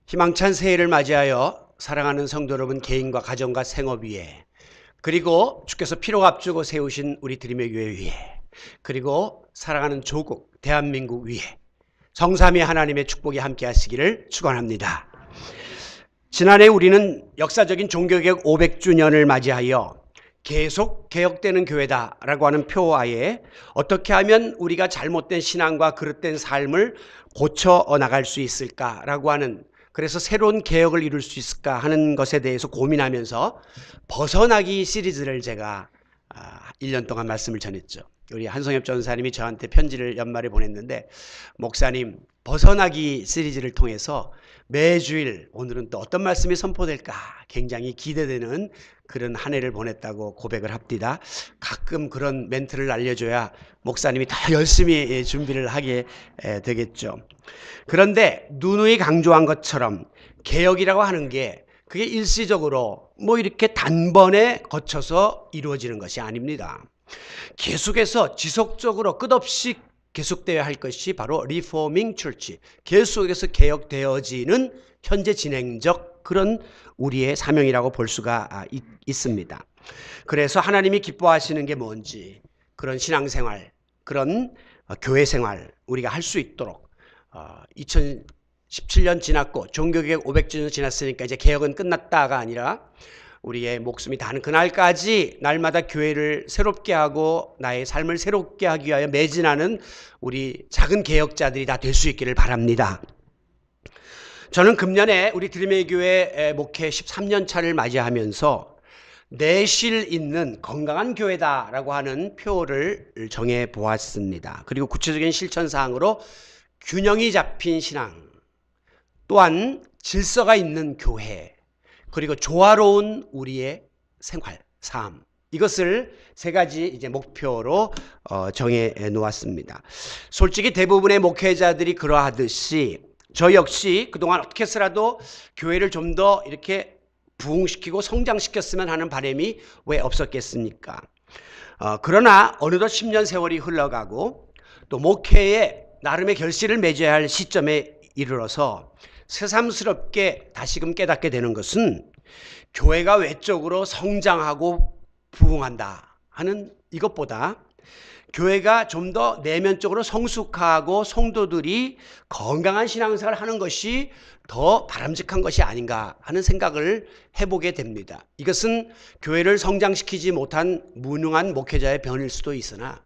희망찬 새해를 맞이하여 사랑하는 성도 여러분 개인과 가정과 생업 위에, 그리고 주께서 피로 값주고 세우신 우리 드림의 교회 위에, 그리고 사랑하는 조국 대한민국 위에 성삼위 하나님의 축복이 함께 하시기를 축원합니다. 지난해 우리는 역사적인 종교개혁 500주년을 맞이하여 계속 개혁되는 교회다라고 하는 표하에 어떻게 하면 우리가 잘못된 신앙과 그릇된 삶을 고쳐 나갈 수 있을까라고 하는, 그래서 새로운 개혁을 이룰 수 있을까 하는 것에 대해서 고민하면서 벗어나기 시리즈를 제가 1년 동안 말씀을 전했죠. 우리 한성엽 전사님이 저한테 편지를 연말에 보냈는데, 목사님 벗어나기 시리즈를 통해서 매주일 오늘은 또 어떤 말씀이 선포될까 굉장히 기대되는 그런 한 해를 보냈다고 고백을 합니다. 가끔 그런 멘트를 알려줘야 목사님이 더 열심히 준비를 하게 되겠죠. 그런데 누누이 강조한 것처럼 개혁이라고 하는 게 그게 일시적으로 이렇게 단번에 거쳐서 이루어지는 것이 아닙니다. 계속해서 지속적으로 끝없이 계속되어야 할 것이 바로 리포밍 철치, 계속해서 개혁되어지는 현재 진행적 그런 우리의 사명이라고 볼 수가 있습니다. 그래서 하나님이 기뻐하시는 게 뭔지, 그런 신앙생활, 그런 교회생활 우리가 할 수 있도록 2017년 지났고 종교개혁 500주년 지났으니까 이제 개혁은 끝났다가 아니라 우리의 목숨이 다는 그날까지 날마다 교회를 새롭게 하고 나의 삶을 새롭게 하기 위하여 매진하는 우리 작은 개혁자들이 다 될 수 있기를 바랍니다. 저는 금년에 우리 드림의 교회 목회 13년 차를 맞이하면서 내실 있는 건강한 교회다라고 하는 표를 정해 보았습니다. 그리고 구체적인 실천 사항으로 균형이 잡힌 신앙, 또한 질서가 있는 교회, 그리고 조화로운 우리의 생활, 삶, 이것을 세 가지 이제 목표로 정해 놓았습니다. 솔직히 대부분의 목회자들이 그러하듯이 저 역시 그동안 어떻게 해서라도 교회를 좀 더 이렇게 부흥시키고 성장시켰으면 하는 바람이 왜 없었겠습니까? 그러나 어느덧 10년 세월이 흘러가고 또 목회에 나름의 결실을 맺어야 할 시점에 이르러서 새삼스럽게 다시금 깨닫게 되는 것은 교회가 외적으로 성장하고 부흥한다 하는 이것보다 교회가 좀 더 내면적으로 성숙하고 성도들이 건강한 신앙생활을 하는 것이 더 바람직한 것이 아닌가 하는 생각을 해보게 됩니다. 이것은 교회를 성장시키지 못한 무능한 목회자의 변일 수도 있으나,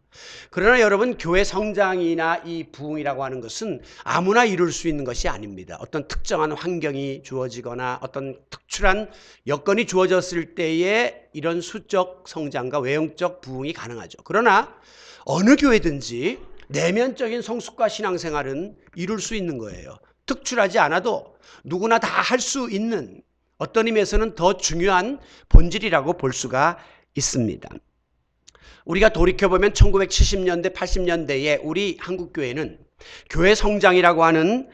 그러나 여러분, 교회 성장이나 이 부흥이라고 하는 것은 아무나 이룰 수 있는 것이 아닙니다. 어떤 특정한 환경이 주어지거나 어떤 특출한 여건이 주어졌을 때에 이런 수적 성장과 외형적 부흥이 가능하죠. 그러나 어느 교회든지 내면적인 성숙과 신앙생활은 이룰 수 있는 거예요. 특출하지 않아도 누구나 다 할 수 있는, 어떤 의미에서는 더 중요한 본질이라고 볼 수가 있습니다. 우리가 돌이켜보면 1970년대, 80년대에 우리 한국교회는 교회 성장이라고 하는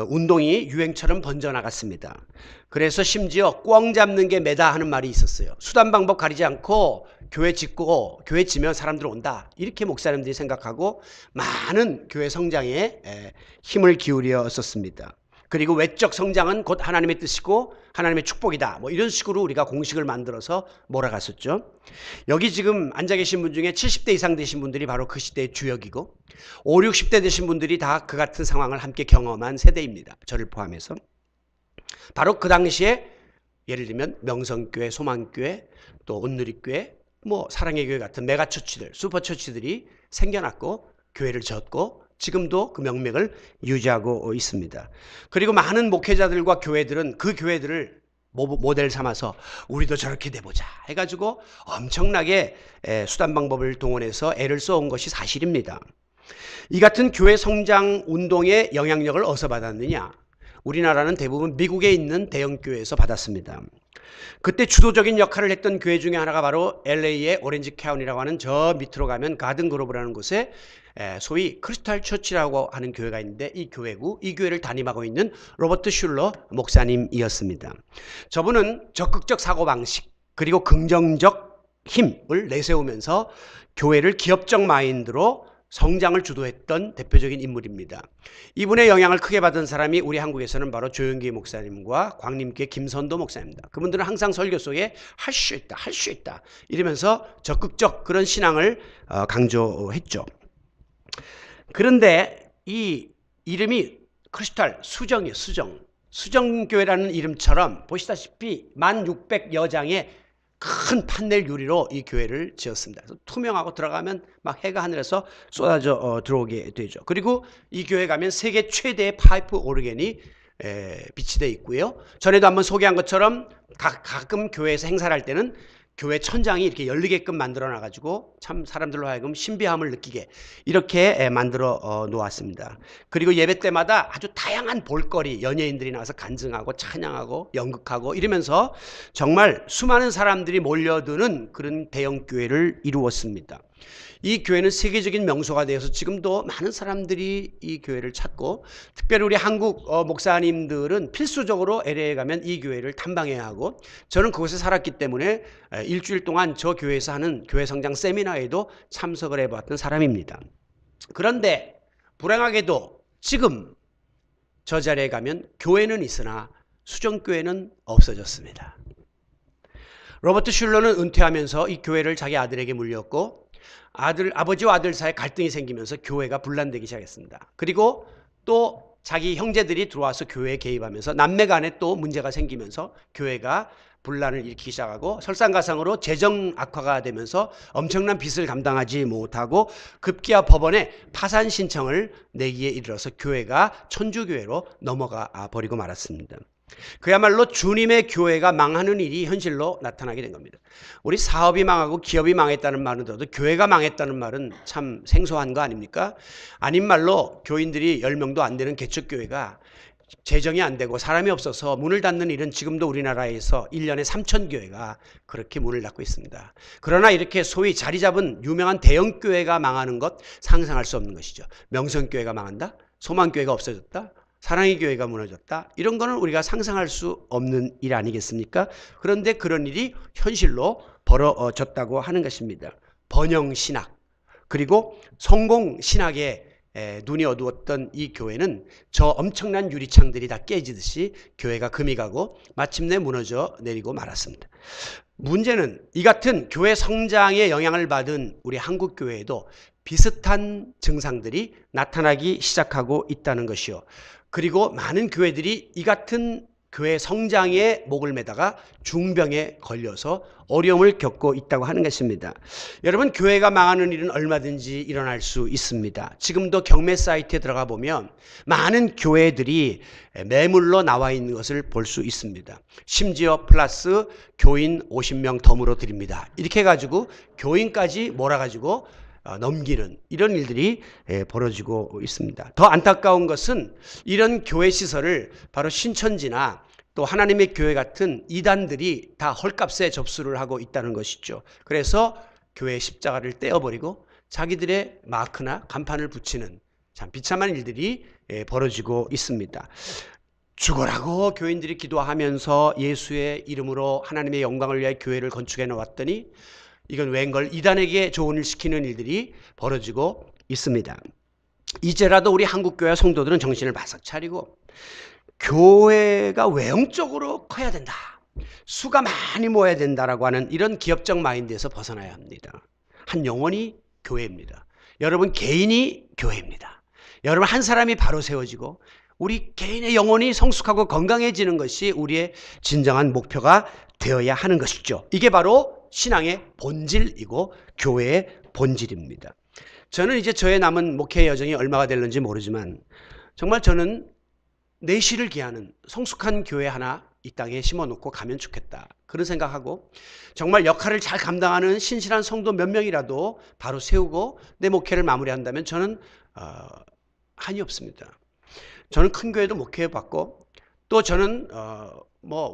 운동이 유행처럼 번져나갔습니다. 그래서 심지어 꽝 잡는 게 매다 하는 말이 있었어요. 수단 방법 가리지 않고 교회 짓고 교회 지면 사람들 온다, 이렇게 목사님들이 생각하고 많은 교회 성장에 힘을 기울였었습니다. 그리고 외적 성장은 곧 하나님의 뜻이고 하나님의 축복이다, 이런 식으로 우리가 공식을 만들어서 몰아갔었죠. 여기 지금 앉아 계신 분 중에 70대 이상 되신 분들이 바로 그 시대의 주역이고 5, 60대 되신 분들이 다 그 같은 상황을 함께 경험한 세대입니다. 저를 포함해서. 바로 그 당시에 예를 들면 명성교회, 소망교회, 또 온누리교회, 사랑의 교회 같은 메가처치들, 슈퍼처치들이 생겨났고 교회를 지었고 지금도 그 명맥을 유지하고 있습니다. 그리고 많은 목회자들과 교회들은 그 교회들을 모델 삼아서 우리도 저렇게 돼보자 해가지고 엄청나게 수단 방법을 동원해서 애를 써온 것이 사실입니다. 이 같은 교회 성장 운동의 영향력을 어디서 받았느냐? 우리나라는 대부분 미국에 있는 대형교회에서 받았습니다. 그때 주도적인 역할을 했던 교회 중에 하나가 바로 LA의 오렌지 카운티라고 하는 저 밑으로 가면 가든 그로브라는 곳에 소위 크리스탈 처치라고 하는 교회가 있는데, 이 교회를 담임하고 있는 로버트 슐러 목사님이었습니다. 저분은 적극적 사고방식 그리고 긍정적 힘을 내세우면서 교회를 기업적 마인드로 성장을 주도했던 대표적인 인물입니다. 이분의 영향을 크게 받은 사람이 우리 한국에서는 바로 조영기 목사님과 광림교회 김선도 목사님입니다. 그분들은 항상 설교 속에 할 수 있다, 할 수 있다 이러면서 적극적 그런 신앙을 강조했죠. 그런데 이 이름이 크리스탈 수정이에요. 수정교회라는 이름처럼 보시다시피 1600여 장의 큰 판넬 유리로 이 교회를 지었습니다. 그래서 투명하고 들어가면 막 해가 하늘에서 쏟아져 들어오게 되죠. 그리고 이 교회 가면 세계 최대의 파이프 오르겐이 비치되어 있고요. 전에도 한번 소개한 것처럼 가끔 교회에서 행사를 할 때는 교회 천장이 이렇게 열리게끔 만들어 놔가지고 참 사람들로 하여금 신비함을 느끼게 이렇게 만들어 놓았습니다. 그리고 예배 때마다 아주 다양한 볼거리, 연예인들이 나와서 간증하고 찬양하고 연극하고 이러면서 정말 수많은 사람들이 몰려드는 그런 대형 교회를 이루었습니다. 이 교회는 세계적인 명소가 되어서 지금도 많은 사람들이 이 교회를 찾고, 특별히 우리 한국 목사님들은 필수적으로 LA에 가면 이 교회를 탐방해야 하고, 저는 그곳에 살았기 때문에 일주일 동안 저 교회에서 하는 교회 성장 세미나에도 참석을 해봤던 사람입니다. 그런데 불행하게도 지금 저 자리에 가면 교회는 있으나 수정교회는 없어졌습니다. 로버트 슐러는 은퇴하면서 이 교회를 자기 아들에게 물렸고, 아버지와 아들 사이에 갈등이 생기면서 교회가 분란되기 시작했습니다. 그리고 또 자기 형제들이 들어와서 교회에 개입하면서 남매 간에 또 문제가 생기면서 교회가 분란을 일으키기 시작하고, 설상가상으로 재정 악화가 되면서 엄청난 빚을 감당하지 못하고 급기야 법원에 파산 신청을 내기에 이르러서 교회가 천주교회로 넘어가 버리고 말았습니다. 그야말로 주님의 교회가 망하는 일이 현실로 나타나게 된 겁니다. 우리 사업이 망하고 기업이 망했다는 말은 들어도 교회가 망했다는 말은 참 생소한 거 아닙니까? 아닌 말로 교인들이 10명도 안 되는 개척교회가 재정이 안 되고 사람이 없어서 문을 닫는 일은 지금도 우리나라에서 1년에 3,000교회가 그렇게 문을 닫고 있습니다. 그러나 이렇게 소위 자리 잡은 유명한 대형교회가 망하는 것 상상할 수 없는 것이죠. 명성교회가 망한다? 소망교회가 없어졌다? 사랑의 교회가 무너졌다? 이런 거는 우리가 상상할 수 없는 일 아니겠습니까? 그런데 그런 일이 현실로 벌어졌다고 하는 것입니다. 번영신학, 그리고 성공신학에 눈이 어두웠던 이 교회는 저 엄청난 유리창들이 다 깨지듯이 교회가 금이 가고 마침내 무너져 내리고 말았습니다. 문제는 이 같은 교회 성장에 영향을 받은 우리 한국 교회에도 비슷한 증상들이 나타나기 시작하고 있다는 것이요. 그리고 많은 교회들이 이 같은 교회 성장에 목을 매다가 중병에 걸려서 어려움을 겪고 있다고 하는 것입니다. 여러분, 교회가 망하는 일은 얼마든지 일어날 수 있습니다. 지금도 경매 사이트에 들어가 보면 많은 교회들이 매물로 나와 있는 것을 볼 수 있습니다. 심지어 플러스 교인 50명 덤으로 드립니다. 이렇게 해가지고 교인까지 몰아가지고 넘기는 이런 일들이 벌어지고 있습니다. 더 안타까운 것은 이런 교회 시설을 바로 신천지나 또 하나님의 교회 같은 이단들이 다 헐값에 접수를 하고 있다는 것이죠. 그래서 교회 십자가를 떼어버리고 자기들의 마크나 간판을 붙이는 참 비참한 일들이 벌어지고 있습니다. 죽어라고 교인들이 기도하면서 예수의 이름으로 하나님의 영광을 위하여 교회를 건축해 놓았더니 이건 웬걸 이단에게 조언을 시키는 일들이 벌어지고 있습니다. 이제라도 우리 한국교회 성도들은 정신을 바싹 차리고 교회가 외형적으로 커야 된다, 수가 많이 모여야 된다라고 하는 이런 기업적 마인드에서 벗어나야 합니다. 한 영혼이 교회입니다. 여러분 개인이 교회입니다. 여러분 한 사람이 바로 세워지고 우리 개인의 영혼이 성숙하고 건강해지는 것이 우리의 진정한 목표가 되어야 하는 것이죠. 이게 바로 신앙의 본질이고 교회의 본질입니다. 저는 이제 저의 남은 목회 여정이 얼마가 될는지 모르지만 정말 저는 내실을 기하는 성숙한 교회 하나 이 땅에 심어놓고 가면 좋겠다, 그런 생각하고 정말 역할을 잘 감당하는 신실한 성도 몇 명이라도 바로 세우고 내 목회를 마무리한다면 저는 한이 없습니다. 저는 큰 교회도 목회해봤고 또 저는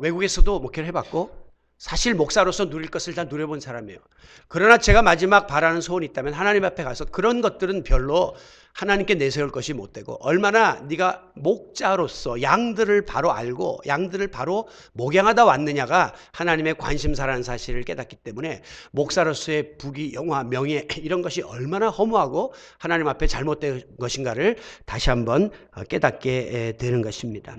외국에서도 목회를 해봤고 사실 목사로서 누릴 것을 다 누려본 사람이에요. 그러나 제가 마지막 바라는 소원이 있다면 하나님 앞에 가서 그런 것들은 별로 하나님께 내세울 것이 못 되고, 얼마나 네가 목자로서 양들을 바로 알고 양들을 바로 목양하다 왔느냐가 하나님의 관심사라는 사실을 깨닫기 때문에 목사로서의 부귀, 영화, 명예 이런 것이 얼마나 허무하고 하나님 앞에 잘못된 것인가를 다시 한번 깨닫게 되는 것입니다.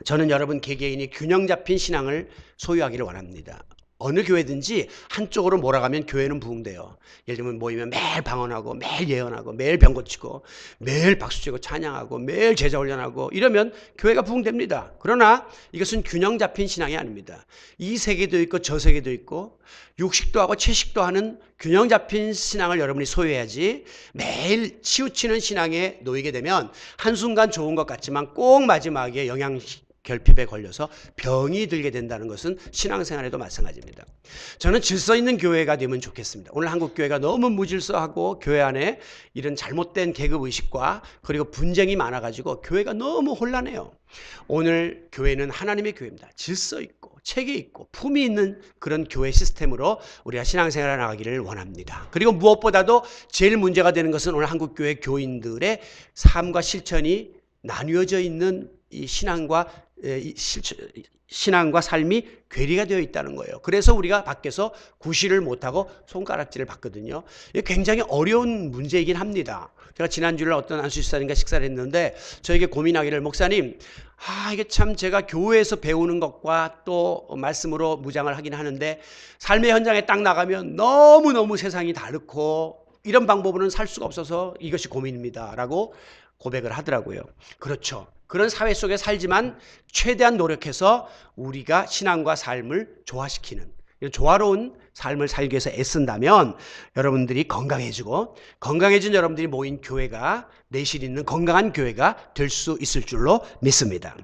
저는 여러분 개개인이 균형 잡힌 신앙을 소유하기를 원합니다. 어느 교회든지 한쪽으로 몰아가면 교회는 부흥돼요. 예를 들면 모이면 매일 방언하고 매일 예언하고 매일 병 고치고 매일 박수치고 찬양하고 매일 제자 훈련하고 이러면 교회가 부흥됩니다. 그러나 이것은 균형 잡힌 신앙이 아닙니다. 이 세계도 있고 저 세계도 있고 육식도 하고 채식도 하는 균형 잡힌 신앙을 여러분이 소유해야지, 매일 치우치는 신앙에 놓이게 되면 한순간 좋은 것 같지만 꼭 마지막에 결핍에 걸려서 병이 들게 된다는 것은 신앙생활에도 마찬가지입니다. 저는 질서 있는 교회가 되면 좋겠습니다. 오늘 한국 교회가 너무 무질서하고 교회 안에 이런 잘못된 계급의식과 그리고 분쟁이 많아가지고 교회가 너무 혼란해요. 오늘 교회는 하나님의 교회입니다. 질서 있고 체계 있고 품이 있는 그런 교회 시스템으로 우리가 신앙생활을 나가기를 원합니다. 그리고 무엇보다도 제일 문제가 되는 것은 오늘 한국 교회 교인들의 삶과 실천이 나뉘어져 있는 이 신앙과 삶이 괴리가 되어 있다는 거예요. 그래서 우리가 밖에서 구실을 못하고 손가락질을 받거든요. 이게 굉장히 어려운 문제이긴 합니다. 제가 지난주에 어떤 안수집사님과 식사를 했는데 저에게 고민하기를, 목사님, 이게 참 제가 교회에서 배우는 것과 또 말씀으로 무장을 하긴 하는데 삶의 현장에 딱 나가면 너무너무 세상이 다르고 이런 방법으로는 살 수가 없어서 이것이 고민입니다 라고 고백을 하더라고요. 그렇죠. 그런 사회 속에 살지만 최대한 노력해서 우리가 신앙과 삶을 조화시키는, 조화로운 삶을 살기 위해서 애쓴다면 여러분들이 건강해지고, 건강해진 여러분들이 모인 교회가 내실 있는 건강한 교회가 될 수 있을 줄로 믿습니다.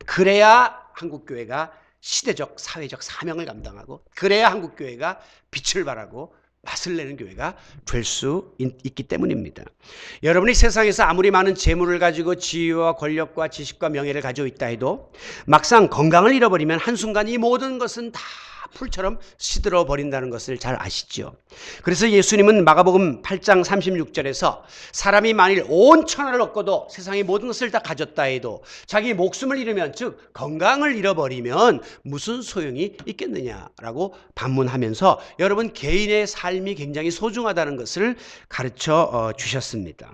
그래야 한국교회가 시대적 사회적 사명을 감당하고, 그래야 한국교회가 빛을 발하고 맛을 내는 교회가 될 수 있기 때문입니다. 여러분이 세상에서 아무리 많은 재물을 가지고 지위와 권력과 지식과 명예를 가지고 있다 해도 막상 건강을 잃어버리면 한순간 이 모든 것은 다 풀처럼 시들어 버린다는 것을 잘 아시죠. 그래서 예수님은 마가복음 8장 36절에서 사람이 만일 온 천하를 얻고도 세상의 모든 것을 다 가졌다 해도 자기 목숨을 잃으면, 즉 건강을 잃어버리면 무슨 소용이 있겠느냐라고 반문하면서 여러분 개인의 삶이 굉장히 소중하다는 것을 가르쳐 주셨습니다.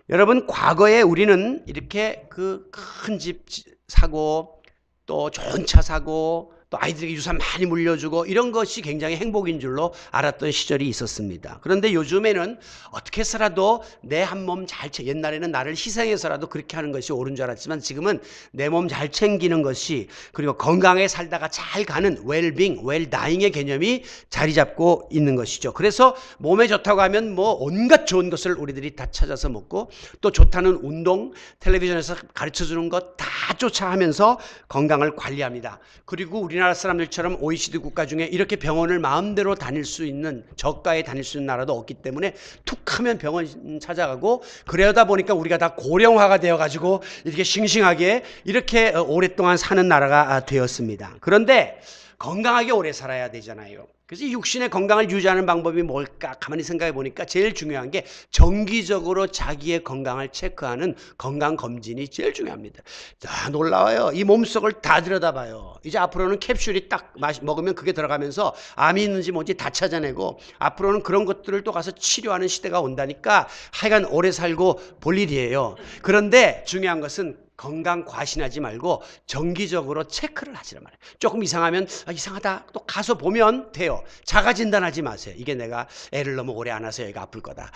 여러분, 과거에 우리는 이렇게 그 큰 집 사고 또 좋은 차 사고 또 아이들에게 유산 많이 물려주고 이런 것이 굉장히 행복인 줄로 알았던 시절이 있었습니다. 그런데 요즘에는 어떻게 해서라도 내 한 몸 잘 옛날에는 나를 희생해서라도 그렇게 하는 것이 옳은 줄 알았지만 지금은 내 몸 잘 챙기는 것이, 그리고 건강하게 살다가 잘 가는 웰빙, 웰다잉의 개념이 자리 잡고 있는 것이죠. 그래서 몸에 좋다고 하면 뭐 온갖 좋은 것을 우리들이 다 찾아서 먹고, 또 좋다는 운동, 텔레비전에서 가르쳐주는 것 다 쫓아하면서 건강을 관리합니다. 그리고 우리나라 사람들처럼 OECD 국가 중에 이렇게 병원을 마음대로 다닐 수 있는, 저가에 다닐 수 있는 나라도 없기 때문에 툭 하면 병원 찾아가고, 그러다 보니까 우리가 다 고령화가 되어가지고 이렇게 싱싱하게 이렇게 오랫동안 사는 나라가 되었습니다. 그런데 건강하게 오래 살아야 되잖아요. 그래서 육신의 건강을 유지하는 방법이 뭘까 가만히 생각해 보니까 제일 중요한 게 정기적으로 자기의 건강을 체크하는 건강검진이 제일 중요합니다. 자, 놀라워요. 이 몸속을 다 들여다봐요. 이제 앞으로는 캡슐이 딱 먹으면 그게 들어가면서 암이 있는지 뭔지 다 찾아내고, 앞으로는 그런 것들을 또 가서 치료하는 시대가 온다니까 하여간 오래 살고 볼 일이에요. 그런데 중요한 것은 건강 과신하지 말고 정기적으로 체크를 하시란 말이에요. 조금 이상하면 이상하다 또 가서 보면 돼요. 자가 진단하지 마세요. 이게 내가 애를 너무 오래 안 와서 얘가 아플 거다.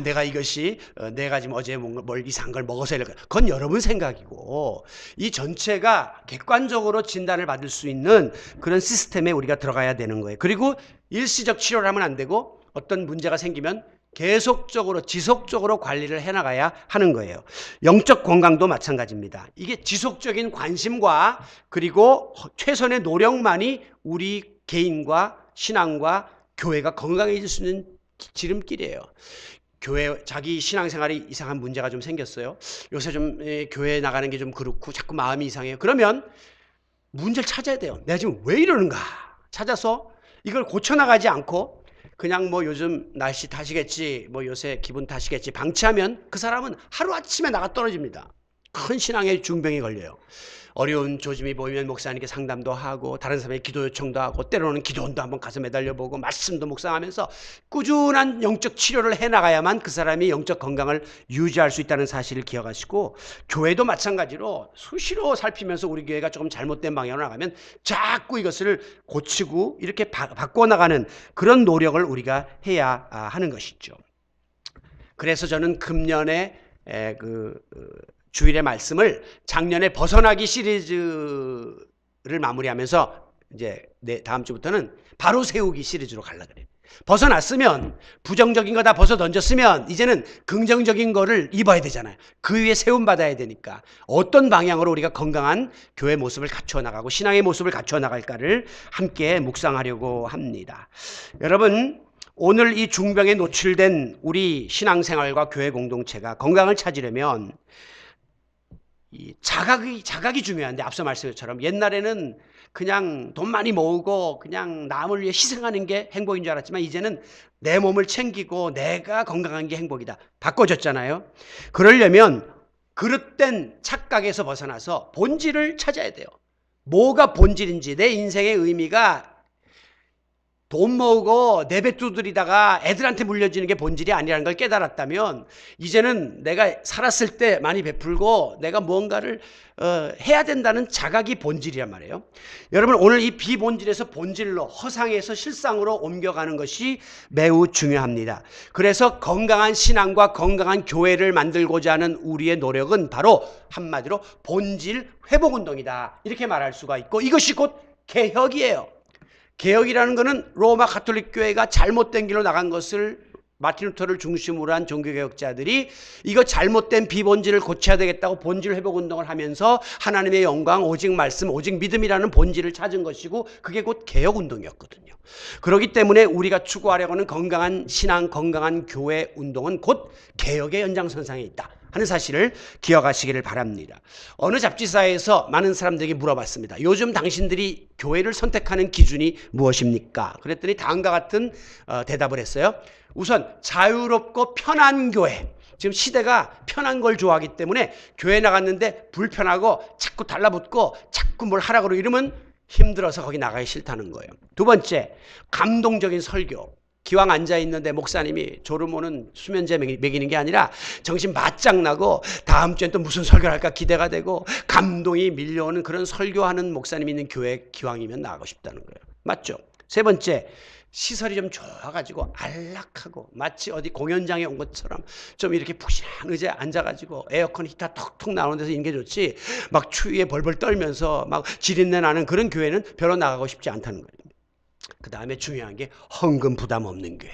내가 이것이 내가 지금 어제 뭘 이상한 걸 먹어서 이럴 거다. 그건 여러분 생각이고, 이 전체가 객관적으로 진단을 받을 수 있는 그런 시스템에 우리가 들어가야 되는 거예요. 그리고 일시적 치료를 하면 안 되고, 어떤 문제가 생기면 계속적으로 지속적으로 관리를 해나가야 하는 거예요. 영적 건강도 마찬가지입니다. 이게 지속적인 관심과 그리고 최선의 노력만이 우리 개인과 신앙과 교회가 건강해질 수 있는 지름길이에요. 교회 자기 신앙생활이 이상한 문제가 좀 생겼어요. 요새 좀 교회 나가는 게 좀 그렇고 자꾸 마음이 이상해요. 그러면 문제를 찾아야 돼요. 내가 지금 왜 이러는가? 찾아서 이걸 고쳐나가지 않고 그냥 뭐 요즘 날씨 탓이겠지, 뭐 요새 기분 탓이겠지 방치하면 그 사람은 하루아침에 나가 떨어집니다. 큰 신앙의 중병이 걸려요. 어려운 조짐이 보이면 목사님께 상담도 하고 다른 사람에게 기도 요청도 하고 때로는 기도원도 한번 가서 매달려보고 말씀도 묵상하면서 꾸준한 영적 치료를 해나가야만 그 사람이 영적 건강을 유지할 수 있다는 사실을 기억하시고, 교회도 마찬가지로 수시로 살피면서 우리 교회가 조금 잘못된 방향으로 나가면 자꾸 이것을 고치고 이렇게 바꿔나가는 그런 노력을 우리가 해야 하는 것이죠. 그래서 저는 금년에 주일의 말씀을 작년에 벗어나기 시리즈를 마무리하면서 이제 다음 주부터는 바로 세우기 시리즈로 가려고 그래요. 벗어났으면 부정적인 거 다 벗어 던졌으면 이제는 긍정적인 거를 입어야 되잖아요. 그 위에 세움 받아야 되니까 어떤 방향으로 우리가 건강한 교회 모습을 갖춰 나가고 신앙의 모습을 갖춰 나갈까를 함께 묵상하려고 합니다. 여러분, 오늘 이 중병에 노출된 우리 신앙생활과 교회 공동체가 건강을 찾으려면 이 자각이 중요한데, 앞서 말씀드린 것처럼 옛날에는 그냥 돈 많이 모으고 그냥 남을 위해 희생하는 게 행복인 줄 알았지만 이제는 내 몸을 챙기고 내가 건강한 게 행복이다. 바꿔졌잖아요. 그러려면 그릇된 착각에서 벗어나서 본질을 찾아야 돼요. 뭐가 본질인지, 내 인생의 의미가 돈 모으고 내배 두드리다가 애들한테 물려지는 게 본질이 아니라는 걸 깨달았다면 이제는 내가 살았을 때 많이 베풀고 내가 무언가를 해야 된다는 자각이 본질이란 말이에요. 여러분, 오늘 이 비본질에서 본질로, 허상에서 실상으로 옮겨가는 것이 매우 중요합니다. 그래서 건강한 신앙과 건강한 교회를 만들고자 하는 우리의 노력은 바로 한마디로 본질 회복운동이다, 이렇게 말할 수가 있고, 이것이 곧 개혁이에요. 개혁이라는 것은 로마 가톨릭 교회가 잘못된 길로 나간 것을 마틴 루터를 중심으로 한 종교개혁자들이 이거 잘못된 비본질을 고쳐야 되겠다고 본질 회복 운동을 하면서 하나님의 영광, 오직 말씀, 오직 믿음이라는 본질을 찾은 것이고, 그게 곧 개혁 운동이었거든요. 그렇기 때문에 우리가 추구하려고 하는 건강한 신앙, 건강한 교회 운동은 곧 개혁의 연장선상에 있다 하는 사실을 기억하시기를 바랍니다. 어느 잡지사에서 많은 사람들에게 물어봤습니다. 요즘 당신들이 교회를 선택하는 기준이 무엇입니까? 그랬더니 다음과 같은 대답을 했어요. 우선 자유롭고 편한 교회. 지금 시대가 편한 걸 좋아하기 때문에 교회 나갔는데 불편하고 자꾸 달라붙고 자꾸 뭘 하라고 그러고 이러면 힘들어서 거기 나가기 싫다는 거예요. 두 번째, 감동적인 설교. 기왕 앉아있는데 목사님이 졸음 오는 수면제 먹이는 게 아니라 정신 바짝 나고 다음 주엔 또 무슨 설교를 할까 기대가 되고 감동이 밀려오는 그런 설교하는 목사님 있는 교회 기왕이면 나가고 싶다는 거예요. 맞죠? 세 번째, 시설이 좀 좋아가지고 안락하고 마치 어디 공연장에 온 것처럼 좀 이렇게 푹신한 의자에 앉아가지고 에어컨 히터 톡톡 나오는 데서 있는 게 좋지, 막 추위에 벌벌 떨면서 막 지린내 나는 그런 교회는 별로 나가고 싶지 않다는 거예요. 그 다음에 중요한 게 헌금 부담 없는 교회.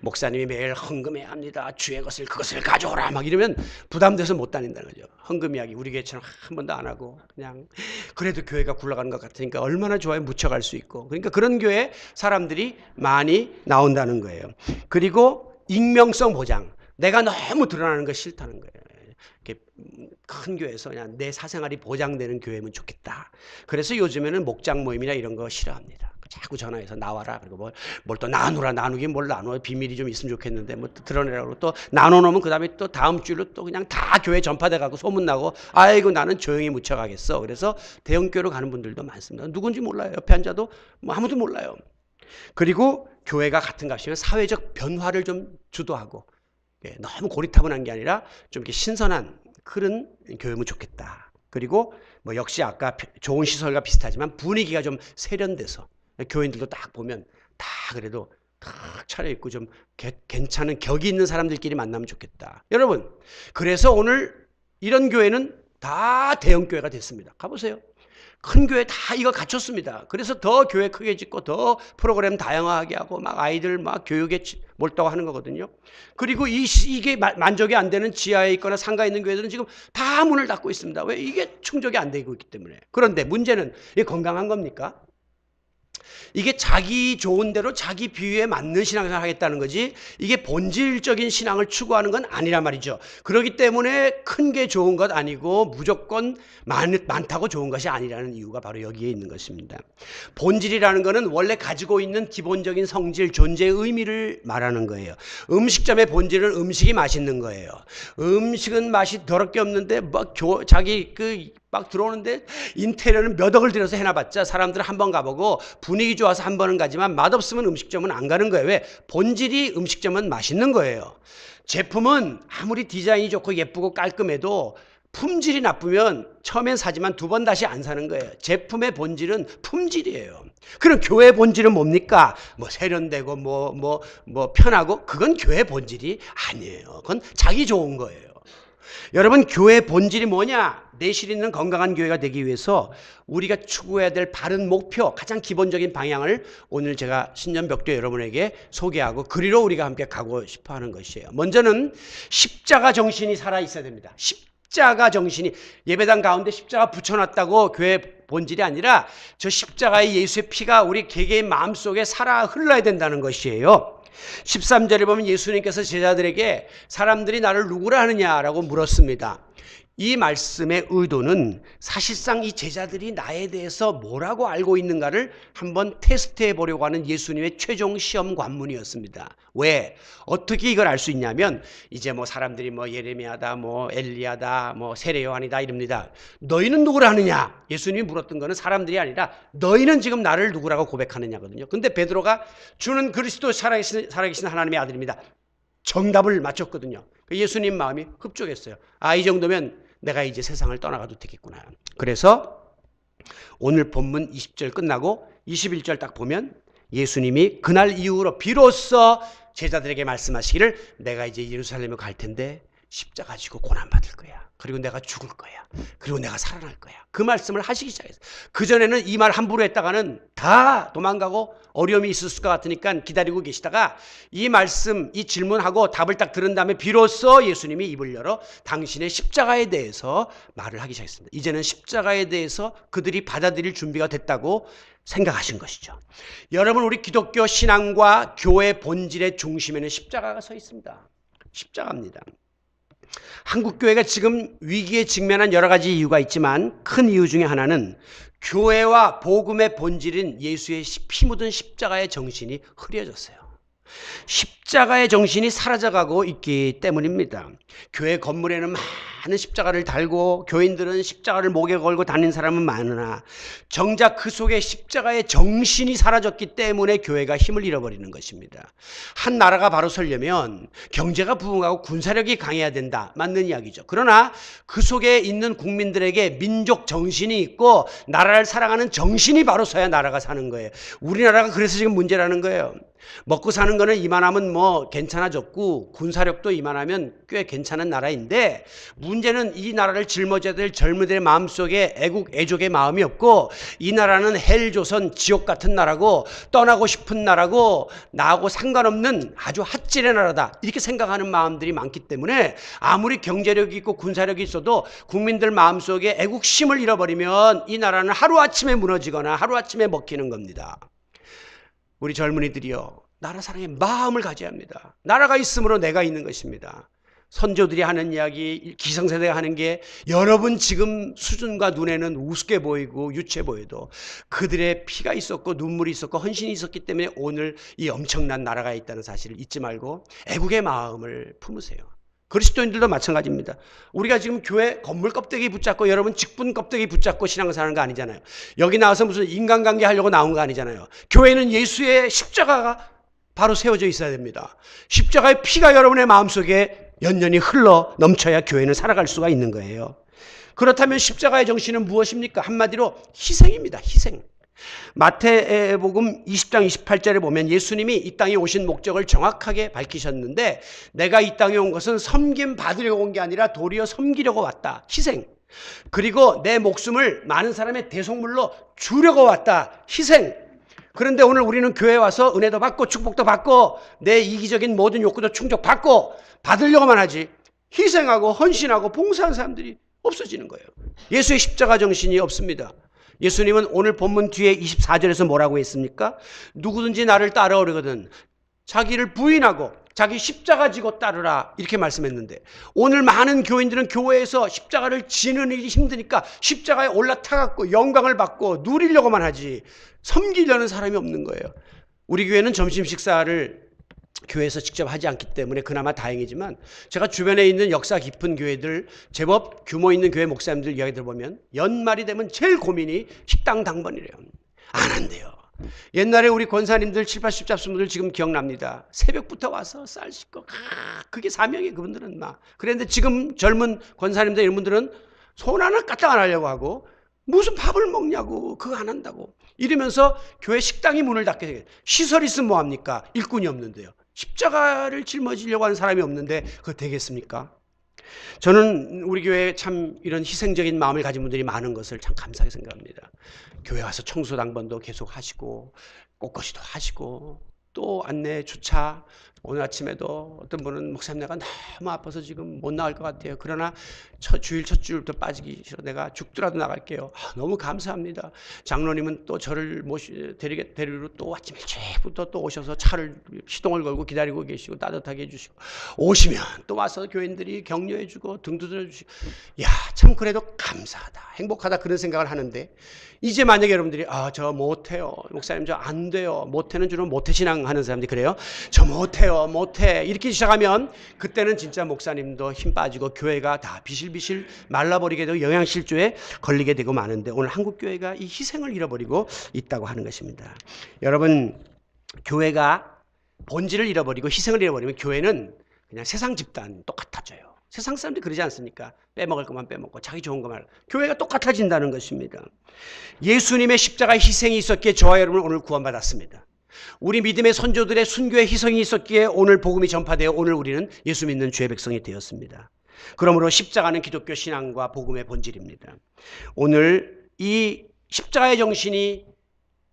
목사님이 매일 헌금해야 합니다, 주의 것을 그것을 가져오라 막 이러면 부담돼서 못 다닌다는 거죠. 헌금 이야기 우리 교회처럼 한 번도 안 하고 그냥 그래도 교회가 굴러가는 것 같으니까 얼마나 좋아요, 묻혀갈 수 있고. 그러니까 그런 교회 사람들이 많이 나온다는 거예요. 그리고 익명성 보장. 내가 너무 드러나는 거 싫다는 거예요. 이렇게 큰 교회에서 그냥 내 사생활이 보장되는 교회면 좋겠다. 그래서 요즘에는 목장 모임이나 이런 거 싫어합니다. 자꾸 전화해서 나와라, 그리고 뭘 또 나누라, 나누긴 뭘 나눠, 비밀이 좀 있으면 좋겠는데 뭐 드러내라고 또 나눠놓으면 그 다음에 또 다음 주로 또 그냥 다 교회 전파돼가고 소문나고, 아이고 나는 조용히 묻혀가겠어. 그래서 대형교회로 가는 분들도 많습니다. 누군지 몰라요. 옆에 앉아도 뭐 아무도 몰라요. 그리고 교회가 같은 값이면 사회적 변화를 좀 주도하고, 너무 고리타분한 게 아니라 좀 이렇게 신선한 그런 교회면 좋겠다. 그리고 뭐 역시 아까 좋은 시설과 비슷하지만 분위기가 좀 세련돼서 교인들도 딱 보면 다 그래도 딱 차려입고 좀 괜찮은 격이 있는 사람들끼리 만나면 좋겠다. 여러분, 그래서 오늘 이런 교회는 다 대형 교회가 됐습니다. 가보세요. 큰 교회 다 이거 갖췄습니다. 그래서 더 교회 크게 짓고 더 프로그램 다양하게 하고 막 아이들 막 교육에 몰두하고 하는 거거든요. 그리고 이게 만족이 안 되는 지하에 있거나 상가에 있는 교회들은 지금 다 문을 닫고 있습니다. 왜? 이게 충족이 안 되고 있기 때문에. 그런데 문제는 이게 건강한 겁니까? 이게 자기 좋은 대로 자기 비유에 맞는 신앙생활을 하겠다는 거지 이게 본질적인 신앙을 추구하는 건 아니란 말이죠. 그렇기 때문에 큰 게 좋은 것 아니고 무조건 많다고 좋은 것이 아니라는 이유가 바로 여기에 있는 것입니다. 본질이라는 것은 원래 가지고 있는 기본적인 성질, 존재의 의미를 말하는 거예요. 음식점의 본질은 음식이 맛있는 거예요. 음식은 맛이 더럽게 없는데 자기 막 들어오는데 인테리어는 몇 억을 들여서 해놔봤자 사람들 한 번 가보고 분위기 좋아서 한 번은 가지만 맛없으면 음식점은 안 가는 거예요. 왜? 본질이 음식점은 맛있는 거예요. 제품은 아무리 디자인이 좋고 예쁘고 깔끔해도 품질이 나쁘면 처음엔 사지만 두 번 다시 안 사는 거예요. 제품의 본질은 품질이에요. 그럼 교회의 본질은 뭡니까? 세련되고 편하고 그건 교회의 본질이 아니에요. 그건 자기 좋은 거예요. 여러분 교회의 본질이 뭐냐? 내실 있는 건강한 교회가 되기 위해서 우리가 추구해야 될 바른 목표, 가장 기본적인 방향을 오늘 제가 신년벽도 여러분에게 소개하고 그리로 우리가 함께 가고 싶어 하는 것이에요. 먼저는 십자가 정신이 살아있어야 됩니다. 십자가 정신이 예배당 가운데 십자가 붙여놨다고 교회 본질이 아니라 저 십자가의 예수의 피가 우리 개개인 마음속에 살아 흘러야 된다는 것이에요. 13절에 보면 예수님께서 제자들에게 사람들이 나를 누구라 하느냐라고 물었습니다. 이 말씀의 의도는 사실상 이 제자들이 나에 대해서 뭐라고 알고 있는가를 한번 테스트해 보려고 하는 예수님의 최종 시험 관문이었습니다. 왜? 어떻게 이걸 알 수 있냐면 이제 사람들이 예레미야다, 엘리야다, 세례 요한이다 이럽니다. 너희는 누구라 하느냐? 예수님이 물었던 거는 사람들이 아니라 너희는 지금 나를 누구라고 고백하느냐거든요. 근데 베드로가 주는 그리스도 살아계신 하나님의 아들입니다. 정답을 맞췄거든요. 예수님 마음이 흡족했어요. 이 정도면 내가 이제 세상을 떠나가도 되겠구나. 그래서 오늘 본문 20절 끝나고 21절 딱 보면 예수님이 그날 이후로 비로소 제자들에게 말씀하시기를 내가 이제 예루살렘에 갈 텐데 십자가 지고 고난받을 거야. 그리고 내가 죽을 거야. 그리고 내가 살아날 거야. 그 말씀을 하시기 시작했어요. 그전에는 이 말 함부로 했다가는 다 도망가고 어려움이 있을 것 같으니까 기다리고 계시다가 이 말씀, 이 질문하고 답을 딱 들은 다음에 비로소 예수님이 입을 열어 당신의 십자가에 대해서 말을 하기 시작했습니다. 이제는 십자가에 대해서 그들이 받아들일 준비가 됐다고 생각하신 것이죠. 여러분 우리 기독교 신앙과 교회 본질의 중심에는 십자가가 서 있습니다. 십자가입니다. 한국교회가 지금 위기에 직면한 여러 가지 이유가 있지만 큰 이유 중에 하나는 교회와 복음의 본질인 예수의 피 묻은 십자가의 정신이 흐려졌어요. 십자가의 정신이 사라져가고 있기 때문입니다. 교회 건물에는 많은 십자가를 달고 교인들은 십자가를 목에 걸고 다니는 사람은 많으나 정작 그 속에 십자가의 정신이 사라졌기 때문에 교회가 힘을 잃어버리는 것입니다. 한 나라가 바로 서려면 경제가 부흥하고 군사력이 강해야 된다. 맞는 이야기죠. 그러나 그 속에 있는 국민들에게 민족 정신이 있고 나라를 사랑하는 정신이 바로 서야 나라가 사는 거예요. 우리나라가 그래서 지금 문제라는 거예요. 먹고 사는 거는 이만하면 괜찮아졌고 군사력도 이만하면 꽤 괜찮은 나라인데 문제는 이 나라를 짊어져야 될 젊은이들의 마음속에 애국 애족의 마음이 없고 이 나라는 헬조선 지옥 같은 나라고 떠나고 싶은 나라고 나하고 상관없는 아주 핫질의 나라다 이렇게 생각하는 마음들이 많기 때문에 아무리 경제력이 있고 군사력이 있어도 국민들 마음속에 애국심을 잃어버리면 이 나라는 하루아침에 무너지거나 하루아침에 먹히는 겁니다. 우리 젊은이들이요, 나라 사랑의 마음을 가져야 합니다. 나라가 있으므로 내가 있는 것입니다. 선조들이 하는 이야기, 기성세대가 하는 게 여러분 지금 수준과 눈에는 우습게 보이고 유치해 보여도 그들의 피가 있었고 눈물이 있었고 헌신이 있었기 때문에 오늘 이 엄청난 나라가 있다는 사실을 잊지 말고 애국의 마음을 품으세요. 그리스도인들도 마찬가지입니다. 우리가 지금 교회 건물 껍데기 붙잡고 여러분 직분 껍데기 붙잡고 신앙생활하는 거 아니잖아요. 여기 나와서 무슨 인간관계 하려고 나온 거 아니잖아요. 교회는 예수의 십자가가 바로 세워져 있어야 됩니다. 십자가의 피가 여러분의 마음속에 연연히 흘러 넘쳐야 교회는 살아갈 수가 있는 거예요. 그렇다면 십자가의 정신은 무엇입니까? 한마디로 희생입니다. 희생. 마태복음 20장 28절에 보면 예수님이 이 땅에 오신 목적을 정확하게 밝히셨는데 내가 이 땅에 온 것은 섬김 받으려고 온 게 아니라 도리어 섬기려고 왔다. 희생. 그리고 내 목숨을 많은 사람의 대속물로 주려고 왔다. 희생. 그런데 오늘 우리는 교회에 와서 은혜도 받고 축복도 받고 내 이기적인 모든 욕구도 충족받고 받으려고만 하지 희생하고 헌신하고 봉사하는 사람들이 없어지는 거예요. 예수의 십자가 정신이 없습니다. 예수님은 오늘 본문 뒤에 24절에서 뭐라고 했습니까? 누구든지 나를 따라오려거든 자기를 부인하고 자기 십자가 지고 따르라 이렇게 말씀했는데, 오늘 많은 교인들은 교회에서 십자가를 지는 일이 힘드니까 십자가에 올라타갖고 영광을 받고 누리려고만 하지 섬기려는 사람이 없는 거예요. 우리 교회는 점심 식사를 교회에서 직접 하지 않기 때문에 그나마 다행이지만, 제가 주변에 있는 역사 깊은 교회들, 제법 규모 있는 교회 목사님들 이야기 들어보면 연말이 되면 제일 고민이 식당 당번이래요. 안 한대요. 옛날에 우리 권사님들 7, 80 잡순 분들 지금 기억납니다. 새벽부터 와서 쌀 씻고 그게 사명이에요. 그분들은 막. 그런데 지금 젊은 권사님들 이런 분들은 손 하나 까딱 안 하려고 하고 무슨 밥을 먹냐고 그거 안 한다고 이러면서 교회 식당이 문을 닫게 되겠어요. 시설 있으면 뭐합니까? 일꾼이 없는데요. 십자가를 짊어지려고 하는 사람이 없는데 그거 되겠습니까? 저는 우리 교회에 참 이런 희생적인 마음을 가진 분들이 많은 것을 참 감사하게 생각합니다. 교회 와서 청소 당번도 계속 하시고 꽃거시도 하시고 또 안내 주차, 오늘 아침에도 어떤 분은 목사님 내가 너무 아파서 지금 못 나갈 것 같아요. 그러나 주일 첫 주일부터 빠지기 싫어 내가 죽더라도 나갈게요. 너무 감사합니다. 장로님은 또 저를 데리러 또 아침 일찍부터 또 오셔서 차를 시동을 걸고 기다리고 계시고 따뜻하게 해주시고, 오시면 또 와서 교인들이 격려해주고 등 두드려주시고, 야, 참 그래도 감사하다 행복하다 그런 생각을 하는데, 이제 만약에 여러분들이 저 못해요 목사님 저 안 돼요, 못해는 주로 모태신앙 하는 사람들이 그래요. 저 못해요 못해 이렇게 시작하면 그때는 진짜 목사님도 힘 빠지고 교회가 다 비실비실 말라버리게 되고 영양실조에 걸리게 되고 마는데, 오늘 한국교회가 이 희생을 잃어버리고 있다고 하는 것입니다. 여러분, 교회가 본질을 잃어버리고 희생을 잃어버리면 교회는 그냥 세상 집단 똑같아져요. 세상 사람들이 그러지 않습니까? 빼먹을 것만 빼먹고 자기 좋은 것만. 교회가 똑같아진다는 것입니다. 예수님의 십자가 희생이 있었기에 저와 여러분은 오늘 구원받았습니다. 우리 믿음의 선조들의 순교의 희생이 있었기에 오늘 복음이 전파되어 오늘 우리는 예수 믿는 주의 백성이 되었습니다. 그러므로 십자가는 기독교 신앙과 복음의 본질입니다. 오늘 이 십자가의 정신이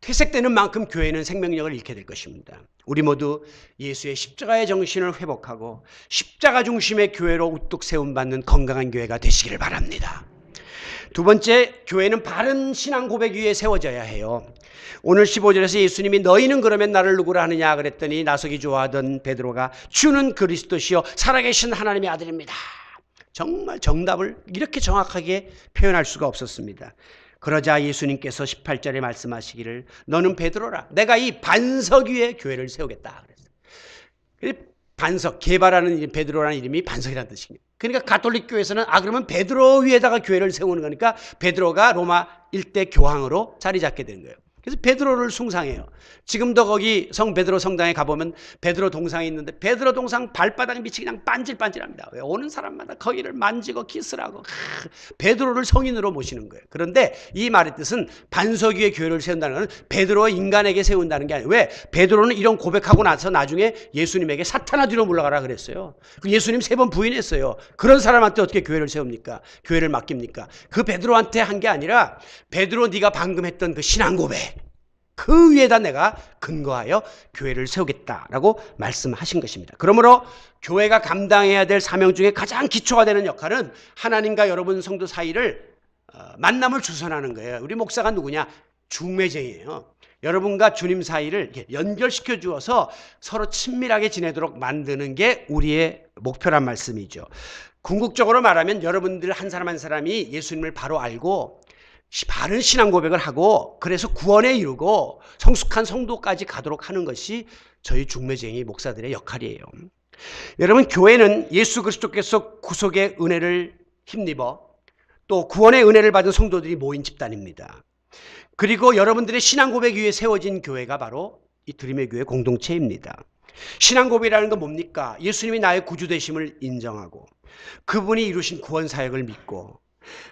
퇴색되는 만큼 교회는 생명력을 잃게 될 것입니다. 우리 모두 예수의 십자가의 정신을 회복하고 십자가 중심의 교회로 우뚝 세움받는 건강한 교회가 되시기를 바랍니다. 두 번째, 교회는 바른 신앙 고백 위에 세워져야 해요. 오늘 15절에서 예수님이 너희는 그러면 나를 누구라 하느냐 그랬더니 나서기 좋아하던 베드로가 주는 그리스도시요 살아계신 하나님의 아들입니다. 정말 정답을 이렇게 정확하게 표현할 수가 없었습니다. 그러자 예수님께서 18절에 말씀하시기를 너는 베드로라 내가 이 반석 위에 교회를 세우겠다 그랬어요. 반석, 개발하는 베드로라는 이름이 반석이라는 뜻입니다. 그러니까 가톨릭 교회에서는 그러면 베드로 위에다가 교회를 세우는 거니까 베드로가 로마 일대 교황으로 자리 잡게 된 거예요. 그래서 베드로를 숭상해요. 지금도 거기 성 베드로 성당에 가보면 베드로 동상이 있는데 베드로 동상 발바닥 밑이 그냥 반질반질합니다. 왜? 오는 사람마다 거기를 만지고 키스를 하고 베드로를 성인으로 모시는 거예요. 그런데 이 말의 뜻은 반석 위에 교회를 세운다는 것은 베드로 인간에게 세운다는 게 아니에요. 왜? 베드로는 이런 고백하고 나서 나중에 예수님에게 사탄아 뒤로 물러가라 그랬어요. 예수님 3번 부인했어요. 그런 사람한테 어떻게 교회를 세웁니까? 교회를 맡깁니까? 그 베드로한테 한 게 아니라 베드로 네가 방금 했던 그 신앙 고백 그 위에다 내가 근거하여 교회를 세우겠다라고 말씀하신 것입니다. 그러므로 교회가 감당해야 될 사명 중에 가장 기초가 되는 역할은 하나님과 여러분 성도 사이를 만남을 주선하는 거예요. 우리 목사가 누구냐? 중매쟁이에요. 여러분과 주님 사이를 연결시켜 주어서 서로 친밀하게 지내도록 만드는 게 우리의 목표란 말씀이죠. 궁극적으로 말하면 여러분들 한 사람 한 사람이 예수님을 바로 알고 바른 신앙 고백을 하고 그래서 구원에 이르고 성숙한 성도까지 가도록 하는 것이 저희 중매쟁이 목사들의 역할이에요. 여러분, 교회는 예수 그리스도께서 구속의 은혜를 힘입어 또 구원의 은혜를 받은 성도들이 모인 집단입니다. 그리고 여러분들의 신앙 고백 위에 세워진 교회가 바로 이 드림의 교회 공동체입니다. 신앙 고백이라는 건 뭡니까? 예수님이 나의 구주 되심을 인정하고 그분이 이루신 구원 사역을 믿고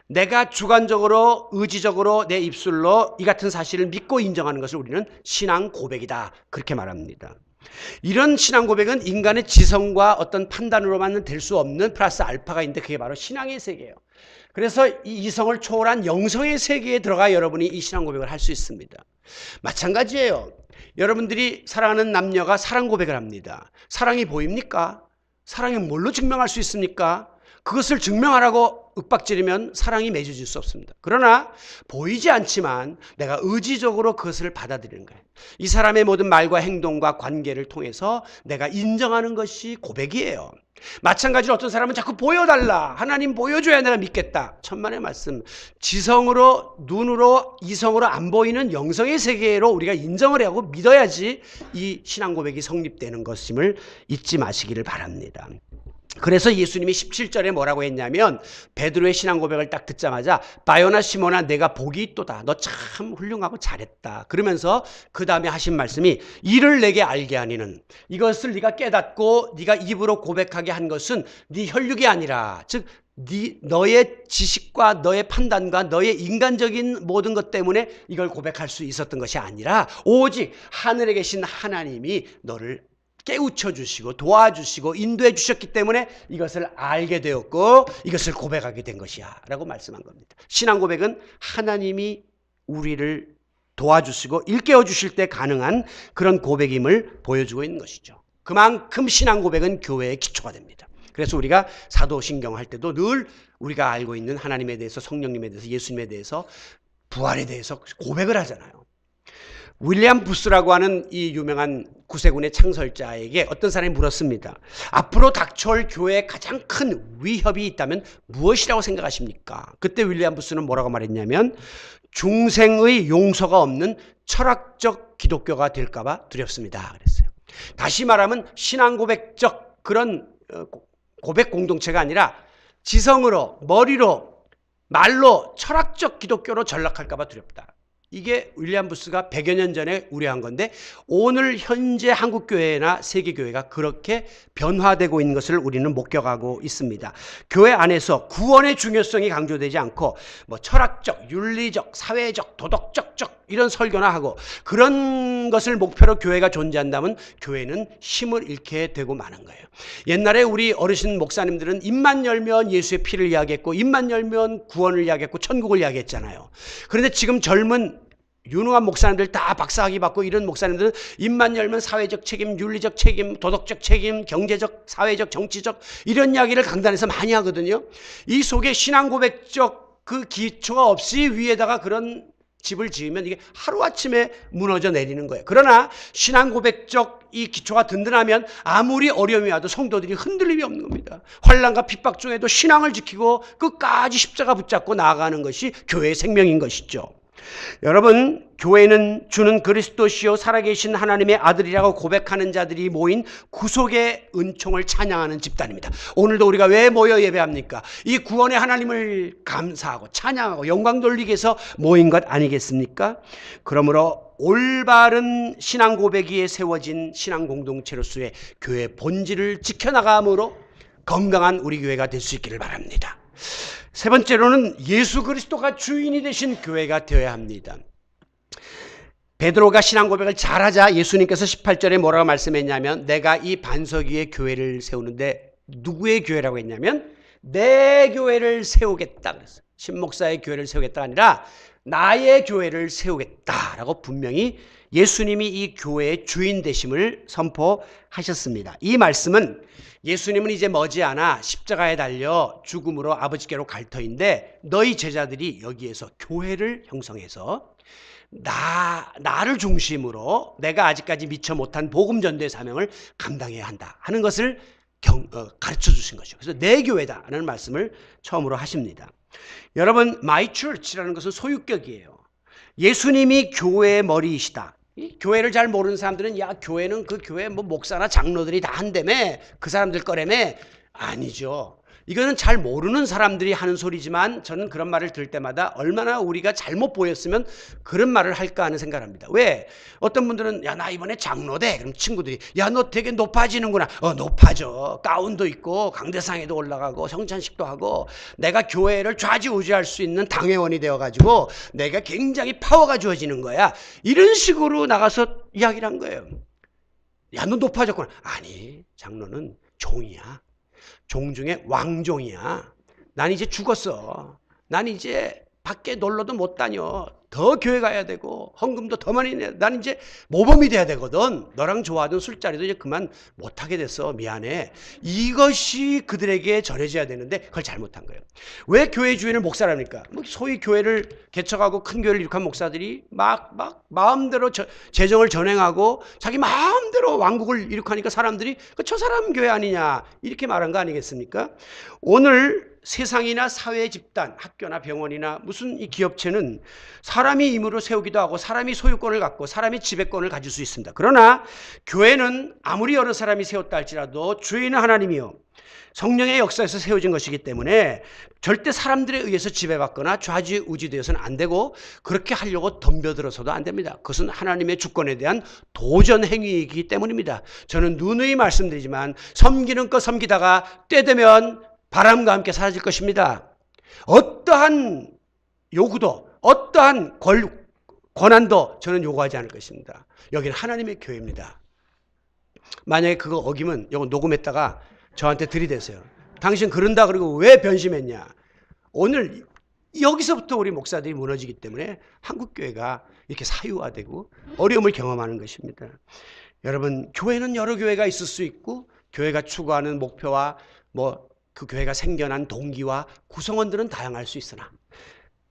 내가 주관적으로 의지적으로 내 입술로 이 같은 사실을 믿고 인정하는 것을 우리는 신앙 고백이다 그렇게 말합니다. 이런 신앙 고백은 인간의 지성과 어떤 판단으로만은 될 수 없는 플러스 알파가 있는데 그게 바로 신앙의 세계예요. 그래서 이 이성을 초월한 영성의 세계에 들어가 여러분이 이 신앙 고백을 할 수 있습니다. 마찬가지예요. 여러분들이 사랑하는 남녀가 사랑 고백을 합니다. 사랑이 보입니까? 사랑이 뭘로 증명할 수 있습니까? 그것을 증명하라고 윽박지르면 사랑이 맺어질 수 없습니다. 그러나 보이지 않지만 내가 의지적으로 그것을 받아들이는 거예요. 이 사람의 모든 말과 행동과 관계를 통해서 내가 인정하는 것이 고백이에요. 마찬가지로 어떤 사람은 자꾸 보여달라. 하나님 보여줘야 내가 믿겠다. 천만의 말씀. 지성으로, 눈으로, 이성으로 안 보이는 영성의 세계로 우리가 인정을 하고 믿어야지 이 신앙 고백이 성립되는 것임을 잊지 마시기를 바랍니다. 그래서 예수님이 17절에 뭐라고 했냐면 베드로의 신앙 고백을 딱 듣자마자 바요나 시몬아 내가 복이 있도다. 너 참 훌륭하고 잘했다. 그러면서 그 다음에 하신 말씀이 이를 내게 알게 하니는 이것을 네가 깨닫고 네가 입으로 고백하게 한 것은 네 혈육이 아니라 즉 너의 지식과 너의 판단과 너의 인간적인 모든 것 때문에 이걸 고백할 수 있었던 것이 아니라 오직 하늘에 계신 하나님이 너를 깨우쳐 주시고 도와주시고 인도해 주셨기 때문에 이것을 알게 되었고 이것을 고백하게 된 것이야 라고 말씀한 겁니다. 신앙 고백은 하나님이 우리를 도와주시고 일깨워 주실 때 가능한 그런 고백임을 보여주고 있는 것이죠. 그만큼 신앙 고백은 교회의 기초가 됩니다. 그래서 우리가 사도신경 할 때도 늘 우리가 알고 있는 하나님에 대해서 성령님에 대해서 예수님에 대해서 부활에 대해서 고백을 하잖아요. 윌리엄 부스라고 하는 이 유명한 구세군의 창설자에게 어떤 사람이 물었습니다. 앞으로 닥쳐올 교회에 가장 큰 위협이 있다면 무엇이라고 생각하십니까? 그때 윌리엄 부스는 뭐라고 말했냐면 중생의 용서가 없는 철학적 기독교가 될까봐 두렵습니다. 그랬어요. 다시 말하면 신앙 고백적 그런 고백 공동체가 아니라 지성으로 머리로 말로 철학적 기독교로 전락할까봐 두렵다. 이게 윌리엄 부스가 100여 년 전에 우려한 건데 오늘 현재 한국교회나 세계교회가 그렇게 변화되고 있는 것을 우리는 목격하고 있습니다. 교회 안에서 구원의 중요성이 강조되지 않고 뭐 철학적, 윤리적, 사회적, 도덕적 이런 설교나 하고 그런 것을 목표로 교회가 존재한다면 교회는 힘을 잃게 되고 마는 거예요. 옛날에 우리 어르신 목사님들은 입만 열면 예수의 피를 이야기했고 입만 열면 구원을 이야기했고 천국을 이야기했잖아요. 그런데 지금 젊은 유능한 목사님들 다 박사학위 받고 이런 목사님들은 입만 열면 사회적 책임, 윤리적 책임, 도덕적 책임, 경제적, 사회적, 정치적 이런 이야기를 강단에서 많이 하거든요. 이 속에 신앙 고백적 그 기초가 없이 위에다가 그런 집을 지으면 이게 하루아침에 무너져 내리는 거예요. 그러나 신앙 고백적 이 기초가 든든하면 아무리 어려움이 와도 성도들이 흔들림이 없는 겁니다. 환난과 핍박 중에도 신앙을 지키고 끝까지 십자가 붙잡고 나아가는 것이 교회의 생명인 것이죠. 여러분, 교회는 주는 그리스도시요 살아계신 하나님의 아들이라고 고백하는 자들이 모인 구속의 은총을 찬양하는 집단입니다. 오늘도 우리가 왜 모여 예배합니까? 이 구원의 하나님을 감사하고 찬양하고 영광 돌리기 위해서 모인 것 아니겠습니까? 그러므로 올바른 신앙 고백 위에 세워진 신앙 공동체로서의 교회의 본질을 지켜나감으로 건강한 우리 교회가 될 수 있기를 바랍니다. 세 번째로는 예수 그리스도가 주인이 되신 교회가 되어야 합니다. 베드로가 신앙 고백을 잘하자 예수님께서 18절에 뭐라고 말씀했냐면 내가 이 반석 위에 교회를 세우는데 누구의 교회라고 했냐면 내 교회를 세우겠다 그랬어요. 신목사의 교회를 세우겠다가 아니라 나의 교회를 세우겠다라고 분명히 예수님이 이 교회의 주인 되심을 선포하셨습니다. 이 말씀은 예수님은 이제 머지않아 십자가에 달려 죽음으로 아버지께로 갈 터인데 너희 제자들이 여기에서 교회를 형성해서 나를 중심으로 내가 아직까지 미처 못한 복음 전도의 사명을 감당해야 한다 하는 것을 가르쳐 주신 것이죠. 그래서 내 교회다라는 말씀을 처음으로 하십니다. 여러분, my church라는 것은 소유격이에요. 예수님이 교회의 머리이시다. 이 교회를 잘 모르는 사람들은 야 교회는 그 교회 뭐 목사나 장로들이 다 한다며 그 사람들 거라며 아니죠. 이거는 잘 모르는 사람들이 하는 소리지만 저는 그런 말을 들을 때마다 얼마나 우리가 잘못 보였으면 그런 말을 할까 하는 생각을 합니다. 왜? 어떤 분들은 야 나 이번에 장로 돼. 그럼 친구들이 야 너 되게 높아지는구나. 높아져. 가운도 있고 강대상에도 올라가고 성찬식도 하고 내가 교회를 좌지우지할 수 있는 당회원이 되어가지고 내가 굉장히 파워가 주어지는 거야. 이런 식으로 나가서 이야기를 한 거예요. 야 너 높아졌구나. 아니 장로는 종이야. 종 중에 왕종이야. 난 이제 죽었어. 난 이제 밖에 놀러도 못 다녀. 더 교회 가야 되고 헌금도 더 많이 내야 돼. 난 이제 모범이 돼야 되거든. 너랑 좋아하던 술자리도 이제 그만 못하게 됐어. 미안해. 이것이 그들에게 전해져야 되는데 그걸 잘못한 거예요. 왜 교회 주인을 목사랍니까? 소위 교회를 개척하고 큰 교회를 일으킨 목사들이 막 마음대로 재정을 전행하고 자기 마음대로 왕국을 일으키니까 사람들이 저 사람 교회 아니냐 이렇게 말한 거 아니겠습니까? 오늘 세상이나 사회 집단, 학교나 병원이나 무슨 이 기업체는 사람이 임으로 세우기도 하고 사람이 소유권을 갖고 사람이 지배권을 가질 수 있습니다. 그러나 교회는 아무리 여러 사람이 세웠다 할지라도 주인은 하나님이요 성령의 역사에서 세워진 것이기 때문에 절대 사람들에 의해서 지배받거나 좌지우지되어서는 안 되고 그렇게 하려고 덤벼들어서도 안 됩니다. 그것은 하나님의 주권에 대한 도전 행위이기 때문입니다. 저는 누누이 말씀드리지만 섬기는 것 섬기다가 때 되면 바람과 함께 사라질 것입니다. 어떠한 요구도 어떠한 권한도 저는 요구하지 않을 것입니다. 여기는 하나님의 교회입니다. 만약에 그거 어기면 이거 녹음했다가 저한테 들이대세요. 당신 그런다 그러고 왜 변심했냐. 오늘 여기서부터 우리 목사들이 무너지기 때문에 한국교회가 이렇게 사유화되고 어려움을 경험하는 것입니다. 여러분 교회는 여러 교회가 있을 수 있고 교회가 추구하는 목표와 그 교회가 생겨난 동기와 구성원들은 다양할 수 있으나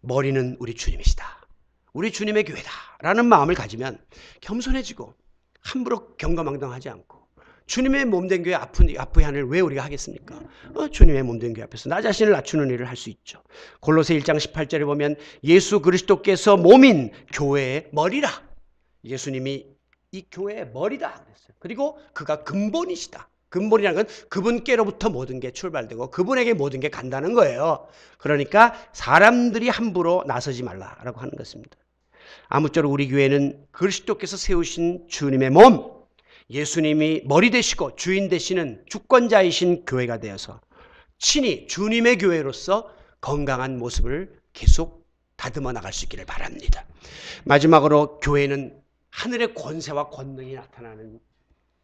머리는 우리 주님이시다. 우리 주님의 교회다라는 마음을 가지면 겸손해지고 함부로 경거망동하지 않고 주님의 몸된 교회 아프한을 왜 우리가 하겠습니까? 주님의 몸된 교회 앞에서 나 자신을 낮추는 일을 할 수 있죠. 골로새 1장 18절에 보면 예수 그리스도께서 몸인 교회의 머리라. 예수님이 이 교회의 머리다 그랬어요. 그리고 그가 근본이시다. 근본이라는 건 그분께로부터 모든 게 출발되고 그분에게 모든 게 간다는 거예요. 그러니까 사람들이 함부로 나서지 말라라고 하는 것입니다. 아무쪼록 우리 교회는 그리스도께서 세우신 주님의 몸, 예수님이 머리 되시고 주인 되시는 주권자이신 교회가 되어서 친히 주님의 교회로서 건강한 모습을 계속 다듬어 나갈 수 있기를 바랍니다. 마지막으로 교회는 하늘의 권세와 권능이 나타나는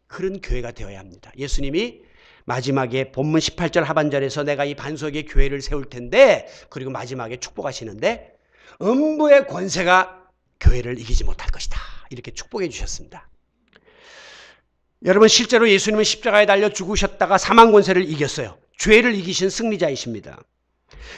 그런 교회가 되어야 합니다. 예수님이 마지막에 본문 18절 하반절에서 내가 이 반석의 교회를 세울 텐데 그리고 마지막에 축복하시는데 음부의 권세가 교회를 이기지 못할 것이다. 이렇게 축복해 주셨습니다. 여러분 실제로 예수님은 십자가에 달려 죽으셨다가 사망 권세를 이겼어요. 죄를 이기신 승리자이십니다.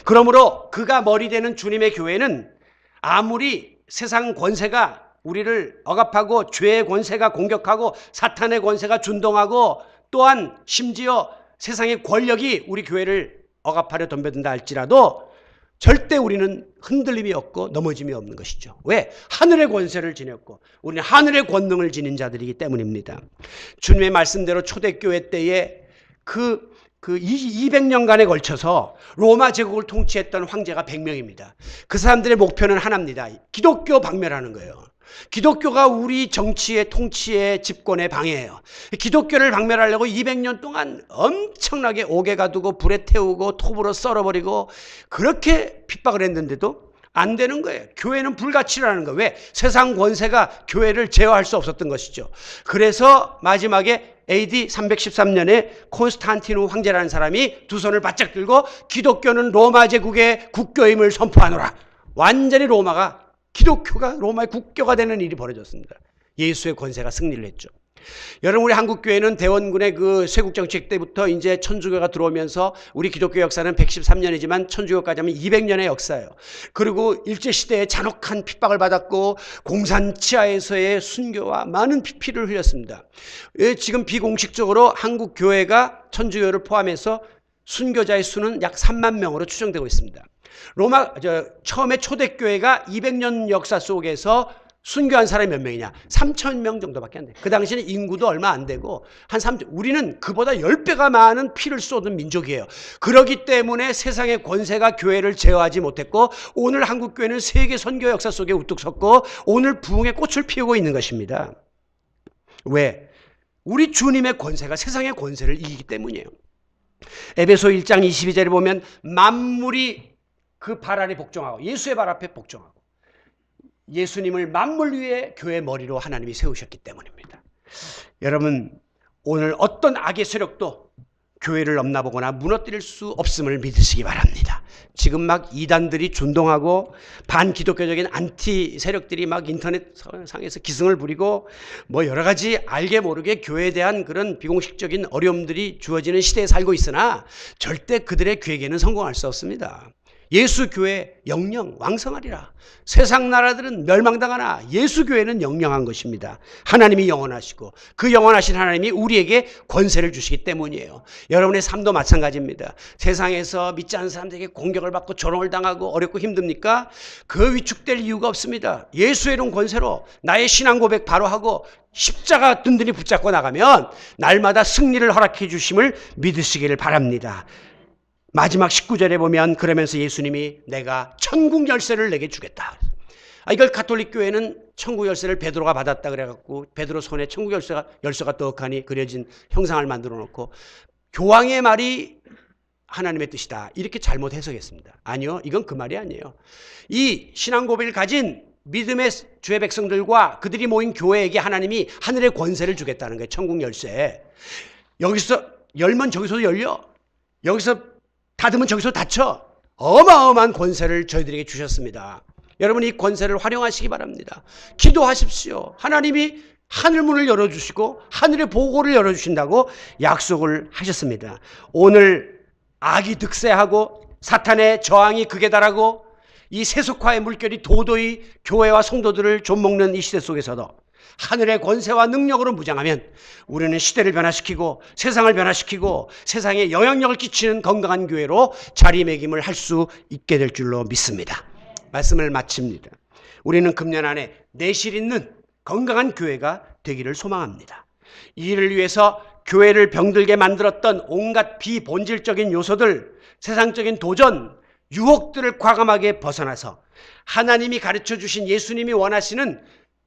그러므로 그가 머리 되는 주님의 교회는 아무리 세상 권세가 우리를 억압하고 죄의 권세가 공격하고 사탄의 권세가 준동하고 또한 심지어 세상의 권력이 우리 교회를 억압하려 덤벼든다 할지라도 절대 우리는 흔들림이 없고 넘어짐이 없는 것이죠. 왜? 하늘의 권세를 지녔고 우리는 하늘의 권능을 지닌 자들이기 때문입니다. 주님의 말씀대로 초대교회 때에 그 200년간에 걸쳐서 로마 제국을 통치했던 황제가 100명입니다. 그 사람들의 목표는 하나입니다. 기독교 박멸하는 거예요. 기독교가 우리 정치의 통치의 집권의 방해예요. 기독교를 박멸하려고 200년 동안 엄청나게 옥에 가두고 불에 태우고 톱으로 썰어버리고 그렇게 핍박을 했는데도 안 되는 거예요. 교회는 불가치라는 거예요. 왜? 세상 권세가 교회를 제어할 수 없었던 것이죠. 그래서 마지막에 AD 313년에 콘스탄티누 황제라는 사람이 두 손을 바짝 들고 기독교는 로마 제국의 국교임을 선포하노라. 완전히 기독교가 로마의 국교가 되는 일이 벌어졌습니다. 예수의 권세가 승리를 했죠. 여러분 우리 한국교회는 대원군의 그 쇄국정책 때부터 이제 천주교가 들어오면서 우리 기독교 역사는 113년이지만 천주교까지 하면 200년의 역사예요. 그리고 일제시대에 잔혹한 핍박을 받았고 공산 치하에서의 순교와 많은 피를 흘렸습니다. 지금 비공식적으로 한국교회가 천주교를 포함해서 순교자의 수는 약 3만 명으로 추정되고 있습니다. 처음에 초대교회가 200년 역사 속에서 순교한 사람이 몇 명이냐? 3,000명 정도밖에 안 돼. 그 당시에는 인구도 얼마 안 되고 우리는 그보다 10배가 많은 피를 쏟은 민족이에요. 그렇기 때문에 세상의 권세가 교회를 제어하지 못했고 오늘 한국교회는 세계 선교 역사 속에 우뚝 섰고 오늘 부흥의 꽃을 피우고 있는 것입니다. 왜? 우리 주님의 권세가 세상의 권세를 이기기 때문이에요. 에베소 1장 22절에 보면 만물이 그 발 아래 복종하고 예수의 발 앞에 복종하고 예수님을 만물 위에 교회 머리로 하나님이 세우셨기 때문입니다. 여러분 오늘 어떤 악의 세력도 교회를 넘나보거나 무너뜨릴 수 없음을 믿으시기 바랍니다. 지금 막 이단들이 준동하고 반기독교적인 안티 세력들이 막 인터넷 상에서 기승을 부리고 뭐 여러 가지 알게 모르게 교회에 대한 그런 비공식적인 어려움들이 주어지는 시대에 살고 있으나 절대 그들의 계획에는 성공할 수 없습니다. 예수 교회 영영 왕성하리라. 세상 나라들은 멸망당하나 예수 교회는 영영한 것입니다. 하나님이 영원하시고 그 영원하신 하나님이 우리에게 권세를 주시기 때문이에요. 여러분의 삶도 마찬가지입니다. 세상에서 믿지 않는 사람들에게 공격을 받고 조롱을 당하고 어렵고 힘듭니까? 그 위축될 이유가 없습니다. 예수의 이름 권세로 나의 신앙 고백 바로 하고 십자가 든든히 붙잡고 나가면 날마다 승리를 허락해 주심을 믿으시기를 바랍니다. 마지막 19절에 보면 그러면서 예수님이 내가 천국 열쇠를 내게 주겠다. 이걸 가톨릭 교회는 천국 열쇠를 베드로가 받았다 그래갖고 베드로 손에 천국 열쇠가 떡하니 그려진 형상을 만들어 놓고 교황의 말이 하나님의 뜻이다 이렇게 잘못 해석했습니다. 아니요, 이건 그 말이 아니에요. 이 신앙 고백을 가진 믿음의 주의 백성들과 그들이 모인 교회에게 하나님이 하늘의 권세를 주겠다는 거예요. 천국 열쇠. 여기서 열면 저기서도 열려. 여기서 닫으면 저기서 닫혀. 어마어마한 권세를 저희들에게 주셨습니다. 여러분 이 권세를 활용하시기 바랍니다. 기도하십시오. 하나님이 하늘문을 열어주시고 하늘의 보고를 열어주신다고 약속을 하셨습니다. 오늘 악이 득세하고 사탄의 저항이 극에 달하고 이 세속화의 물결이 도도히 교회와 성도들을 좀먹는 이 시대 속에서도 하늘의 권세와 능력으로 무장하면 우리는 시대를 변화시키고 세상을 변화시키고 세상에 영향력을 끼치는 건강한 교회로 자리매김을 할 수 있게 될 줄로 믿습니다. 말씀을 마칩니다. 우리는 금년 안에 내실 있는 건강한 교회가 되기를 소망합니다. 이 일을 위해서 교회를 병들게 만들었던 온갖 비본질적인 요소들, 세상적인 도전, 유혹들을 과감하게 벗어나서 하나님이 가르쳐 주신 예수님이 원하시는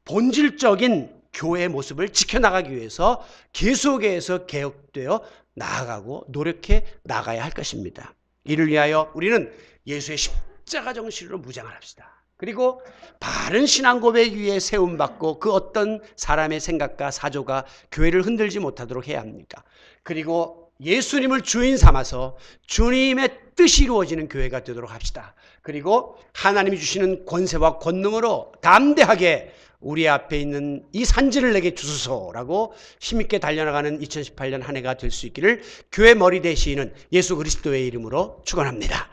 본질적인 교회의 모습을 지켜나가기 위해서 계속해서 개혁되어 나아가고 노력해 나가야 할 것입니다. 이를 위하여 우리는 예수의 십자가 정신으로 무장을 합시다. 그리고 바른 신앙 고백 위에 세움받고 그 어떤 사람의 생각과 사조가 교회를 흔들지 못하도록 해야 합니다. 그리고 예수님을 주인 삼아서 주님의 뜻이 이루어지는 교회가 되도록 합시다. 그리고 하나님이 주시는 권세와 권능으로 담대하게 우리 앞에 있는 이 산지를 내게 주소서라고 힘있게 달려나가는 2018년 한 해가 될 수 있기를 교회 머리 되시는 예수 그리스도의 이름으로 축원합니다.